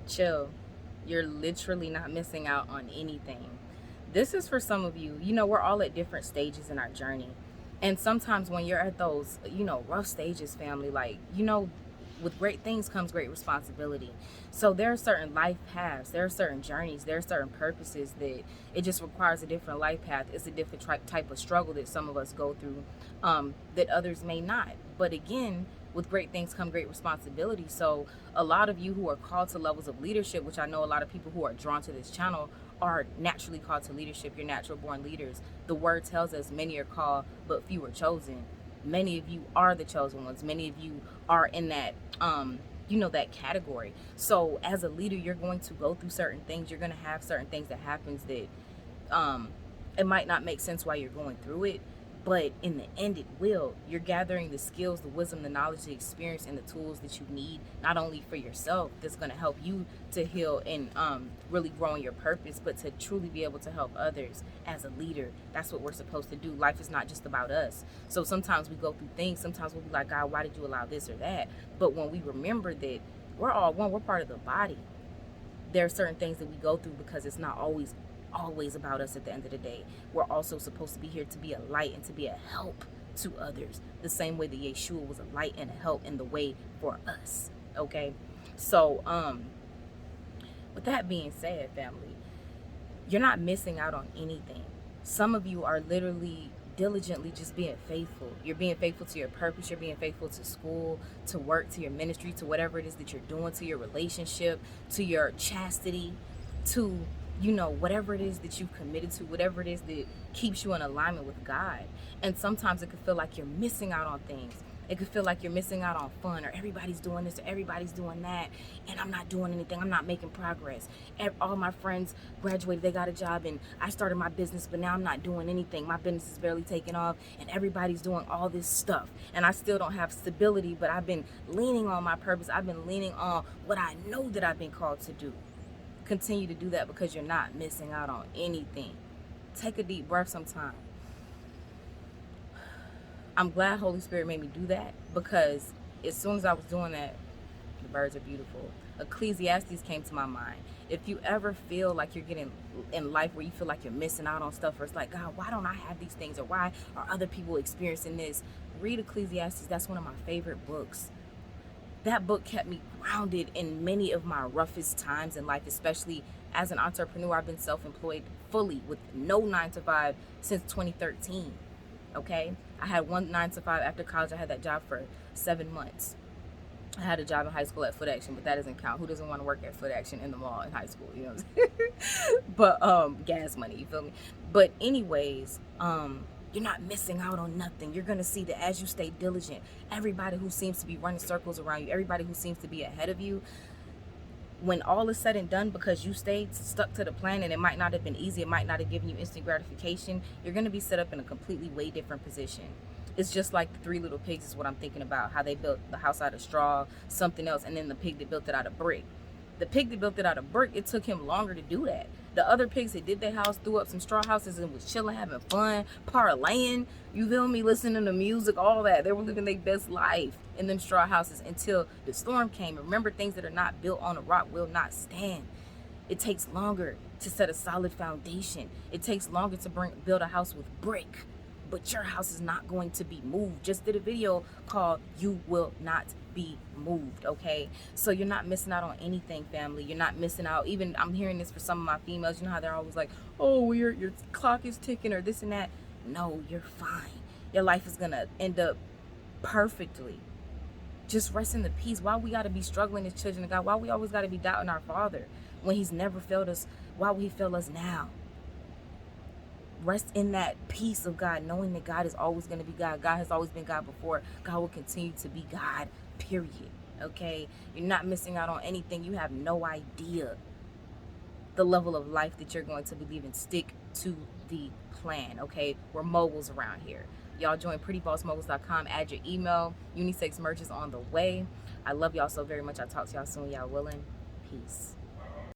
Chill. You're literally not missing out on anything. This is for some of you. You know, we're all at different stages in our journey. And sometimes when you're at those, rough stages, family, like, with great things comes great responsibility. So there are certain life paths, there are certain journeys, there are certain purposes that it just requires a different life path. It's a different type of struggle that some of us go through, that others may not. But again, with great things come great responsibility. So a lot of you who are called to levels of leadership, which I know a lot of people who are drawn to this channel are naturally called to leadership. You're natural born leaders. The word tells us many are called, but few are chosen. Many of you are the chosen ones. Many of you are in that that category. So as a leader, you're going to go through certain things. You're going to have certain things that happens that it might not make sense while you're going through it, but in the end it will. You're gathering the skills, the wisdom, the knowledge, the experience, and the tools that you need, not only for yourself, that's going to help you to heal and really grow in your purpose, but to truly be able to help others as a leader. That's what we're supposed to do. Life is not just about us. So sometimes we go through things, sometimes we'll be like, God, why did you allow this or that? But when we remember that we're all one, we're part of the body, there are certain things that we go through because it's not always about us. At the end of the day, we're also supposed to be here to be a light and to be a help to others, the same way that Yeshua was a light and a help in the way for us. Okay, so with that being said, family, you're not missing out on anything. Some of you are literally diligently just being faithful. You're being faithful to your purpose. You're being faithful to school, to work, to your ministry, to whatever it is that you're doing, to your relationship, to your chastity, to whatever it is that you've committed to, whatever it is that keeps you in alignment with God. And sometimes it could feel like you're missing out on things. It could feel like you're missing out on fun, or everybody's doing this or everybody's doing that, and I'm not doing anything. I'm not making progress. All my friends graduated, they got a job, and I started my business, but now I'm not doing anything. My business is barely taking off, and everybody's doing all this stuff, and I still don't have stability, but I've been leaning on my purpose. I've been leaning on what I know that I've been called to do. Continue to do that, because you're not missing out on anything. Take a deep breath sometime. I'm glad Holy Spirit made me do that, because as soon as I was doing that, the birds are beautiful, Ecclesiastes came to my mind. If you ever feel like you're getting in life where you feel like you're missing out on stuff, or it's like, God, why don't I have these things, or why are other people experiencing this? Read Ecclesiastes. That's one of my favorite books. That book kept me grounded in many of my roughest times in life, especially as an entrepreneur. I've been self-employed fully with no 9 to 5 since 2013. Okay, I had one 9 to 5 after college. I had that job for 7 months. I had a job in high school at Foot Action, but that doesn't count. Who doesn't want to work at Foot Action in the mall in high school? You know what I'm saying? But gas money, you feel me? But anyways, you're not missing out on nothing. You're gonna see that as you stay diligent, everybody who seems to be running circles around you, everybody who seems to be ahead of you, when all is said and done, because you stayed stuck to the plan, and it might not have been easy, it might not have given you instant gratification, you're going to be set up in a completely way different position. It's just like the Three Little Pigs is what I'm thinking about, how they built the house out of straw, something else, and then the pig that built it out of brick. The pig that built it out of brick, it took him longer to do that. The other pigs that did their house threw up some straw houses and was chilling, having fun, parlaying, you feel me, listening to music, all that. They were living their best life in them straw houses until the storm came. Remember, things that are not built on a rock will not stand. It takes longer to set a solid foundation. It takes longer to build a house with brick. But your house is not going to be moved. Just did a video called You Will Not Be Moved, okay? So you're not missing out on anything, family. You're not missing out. Even I'm hearing this for some of my females. You know how they're always like, oh, your clock is ticking, or this and that. No, you're fine. Your life is going to end up perfectly. Just rest in the peace. Why we got to be struggling as children of God? Why we always got to be doubting our Father when He's never failed us? Why will He fail us now? Rest in that peace of God, knowing that God is always going to be God. God has always been God before. God will continue to be God, period. Okay? You're not missing out on anything. You have no idea the level of life that you're going to be living. Stick to the plan, okay? We're moguls around here. Y'all join prettybossmoguls.com. Add your email. Unisex merch is on the way. I love y'all so very much. I'll talk to y'all soon. Y'all willing? Peace.